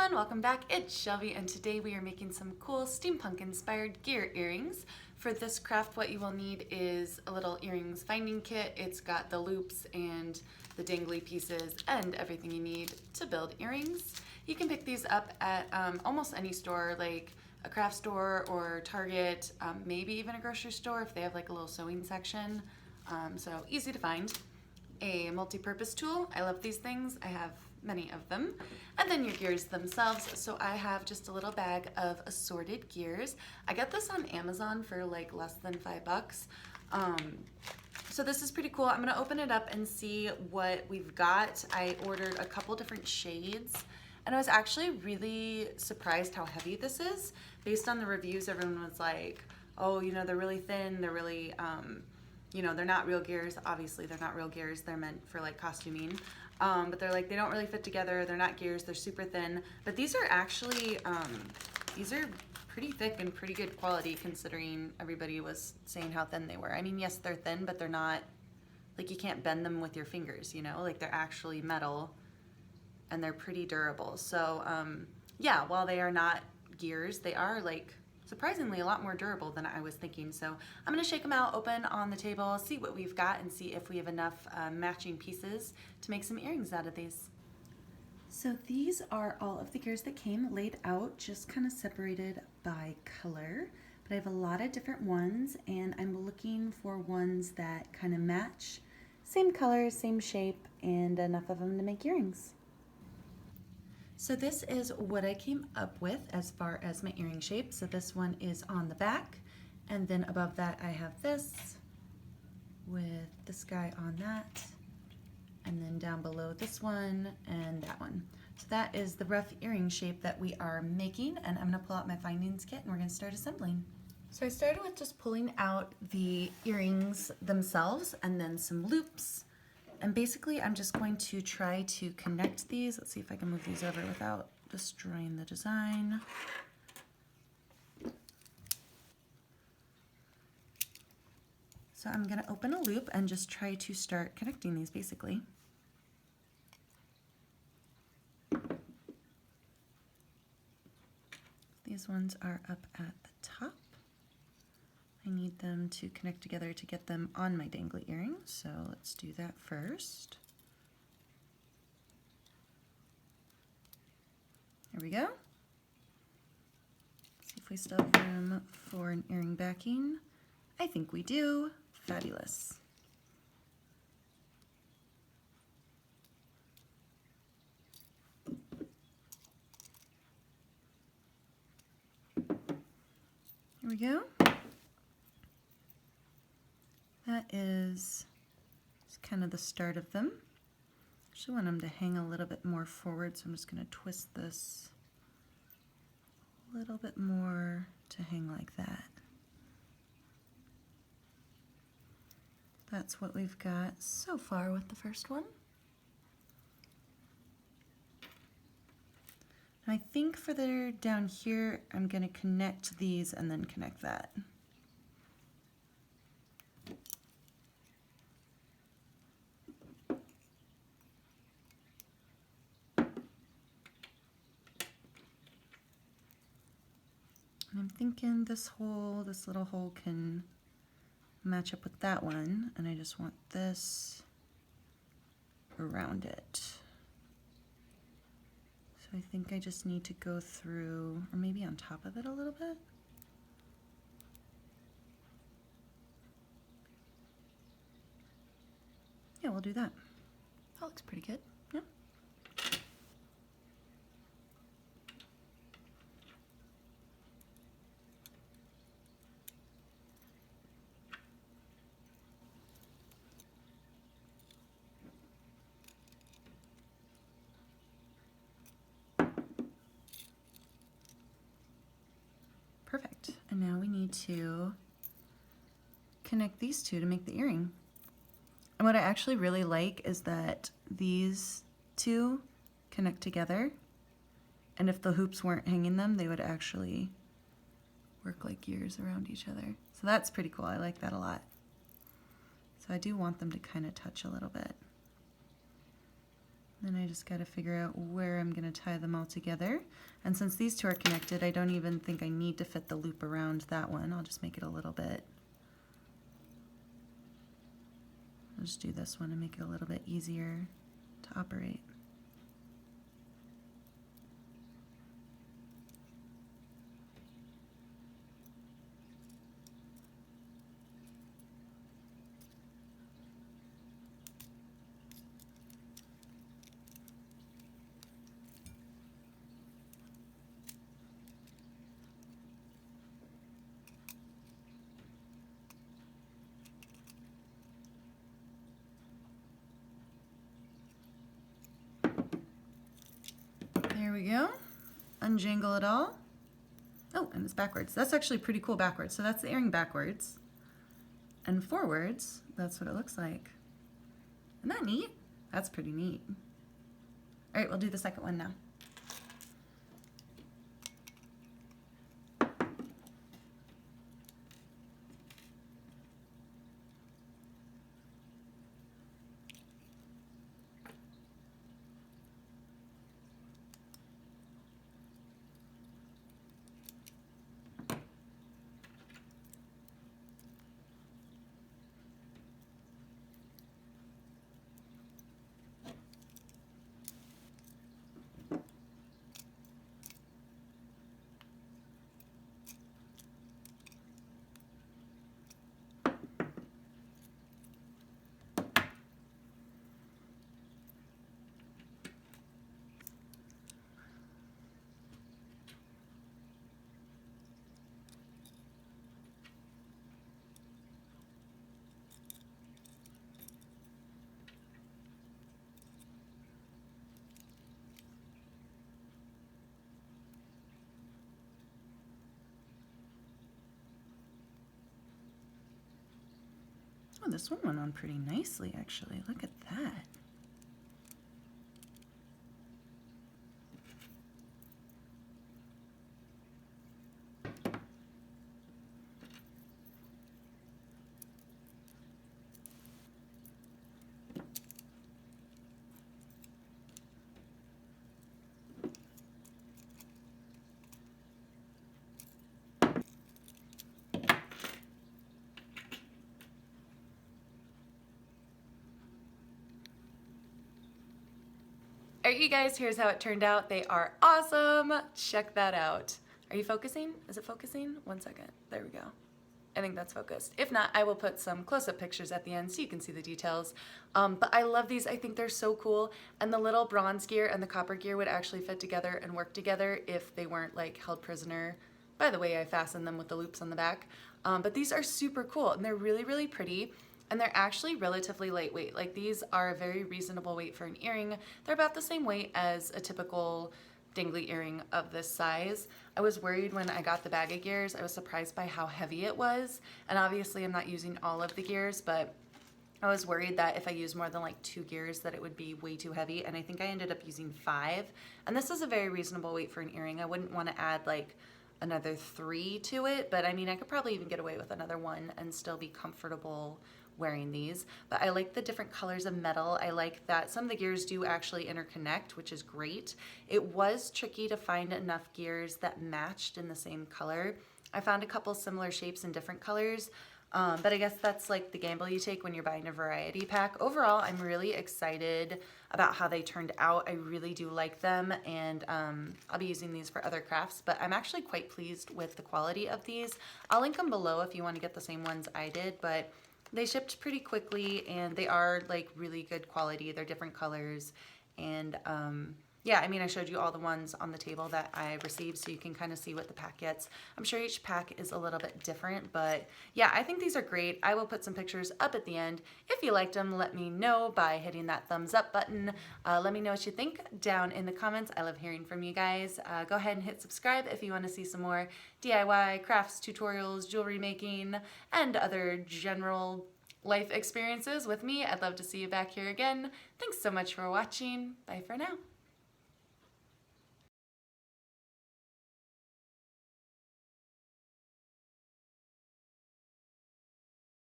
everyone, welcome back. It's Shelby and today we are making some cool steampunk inspired gear earrings. For this craft what you will need is a little earrings finding kit. It's got the loops and the dangly pieces and everything you need to build earrings. You can pick these up at almost any store, like a craft store or Target, maybe even a grocery store if they have like a little sewing section. So easy to find. A multi-purpose tool. I love these things. I have many of them. And then your gears themselves. So I have just a little bag of assorted gears. I got this on Amazon for like less than $5. So this is pretty cool. I'm gonna open it up and see what we've got. I ordered a couple different shades and I was actually really surprised how heavy this is. Based on the reviews, everyone was like, oh, you know, they're really thin, they're really, you know, they're not real gears. Obviously, they're not real gears. They're meant for like costuming. But they're like, they don't really fit together. They're not gears. They're super thin. But these are actually, these are pretty thick and pretty good quality considering everybody was saying how thin they were. I mean, yes, they're thin, but they're not, like you can't bend them with your fingers, you know? Like they're actually metal and they're pretty durable. So yeah, while they are not gears, they are like surprisingly a lot more durable than I was thinking. So I'm gonna shake them out, open on the table, see what we've got and see if we have enough matching pieces to make some earrings out of these. So these are all of the gears that came laid out, just kind of separated by color. But I have a lot of different ones and I'm looking for ones that kind of match. Same color, same shape, and enough of them to make earrings. So this is what I came up with as far as my earring shape. So this one is on the back, and then above that I have this with this guy on that, and then down below this one and that one. So that is the rough earring shape that we are making, and I'm gonna pull out my findings kit and we're gonna start assembling. So I started with just pulling out the earrings themselves and then some loops. And basically I'm just going to try to connect these. Let's see if I can move these over without destroying the design. So I'm gonna open a loop and just try to start connecting these basically. These ones are up at the top. I need them to connect together to get them on my dangly earring, so let's do that first. There we go. See if we still have room for an earring backing. I think we do. Fabulous. Here we go. That is kind of the start of them. I actually want them to hang a little bit more forward, so I'm just going to twist this a little bit more to hang like that. That's what we've got so far with the first one. I think for the down here, I'm going to connect these and then connect that. And I'm thinking this little hole can match up with that one, and I just want this around it. So I think I just need to go through, or maybe on top of it a little bit. Yeah, we'll do that. That looks pretty good. Yeah. Perfect. And now we need to connect these two to make the earring. And what I actually really like is that these two connect together, and if the hoops weren't hanging them, they would actually work like gears around each other. So that's pretty cool. I like that a lot. So I do want them to kind of touch a little bit. Then I just got to figure out where I'm going to tie them all together. And since these two are connected, I don't even think I need to fit the loop around that one. I'll just make it a little bit. I'll just do this one and make it a little bit easier to operate. There we go. Unjangle it all. Oh, and it's backwards. That's actually pretty cool backwards. So that's the earring backwards. And forwards, that's what it looks like. Isn't that neat? That's pretty neat. All right, we'll do the second one now. Oh, this one went on pretty nicely, actually. Look at that. All right, you guys, here's how it turned out. They are awesome. Check that out. Are you focusing? Is it focusing? 1 second. There we go. I think that's focused. If not, I will put some close-up pictures at the end so you can see the details. But I love these. I think they're so cool. And the little bronze gear and the copper gear would actually fit together and work together if they weren't like held prisoner. By the way, I fastened them with the loops on the back. But these are super cool and they're really, really pretty. And they're actually relatively lightweight. Like these are a very reasonable weight for an earring. They're about the same weight as a typical dangly earring of this size. I was worried when I got the bag of gears. I was surprised by how heavy it was. And obviously I'm not using all of the gears, but I was worried that if I used more than like 2 gears that it would be way too heavy. And I think I ended up using 5. And this is a very reasonable weight for an earring. I wouldn't want to add like another 3 to it, but I mean, I could probably even get away with another 1 and still be comfortable wearing these. But I like the different colors of metal. I like that some of the gears do actually interconnect, which is great. It was tricky to find enough gears that matched in the same color. I found a couple similar shapes in different colors, but I guess that's like the gamble you take when you're buying a variety pack. Overall, I'm really excited about how they turned out. I really do like them, and I'll be using these for other crafts, but I'm actually quite pleased with the quality of these. I'll link them below if you want to get the same ones I did, but they shipped pretty quickly and they are like really good quality. They're different colors, and yeah, I mean, I showed you all the ones on the table that I received so you can kind of see what the pack gets. I'm sure each pack is a little bit different, but yeah, I think these are great. I will put some pictures up at the end. If you liked them, let me know by hitting that thumbs up button. Let me know what you think down in the comments. I love hearing from you guys. Go ahead and hit subscribe if you want to see some more DIY crafts, tutorials, jewelry making, and other general life experiences with me. I'd love to see you back here again. Thanks so much for watching. Bye for now.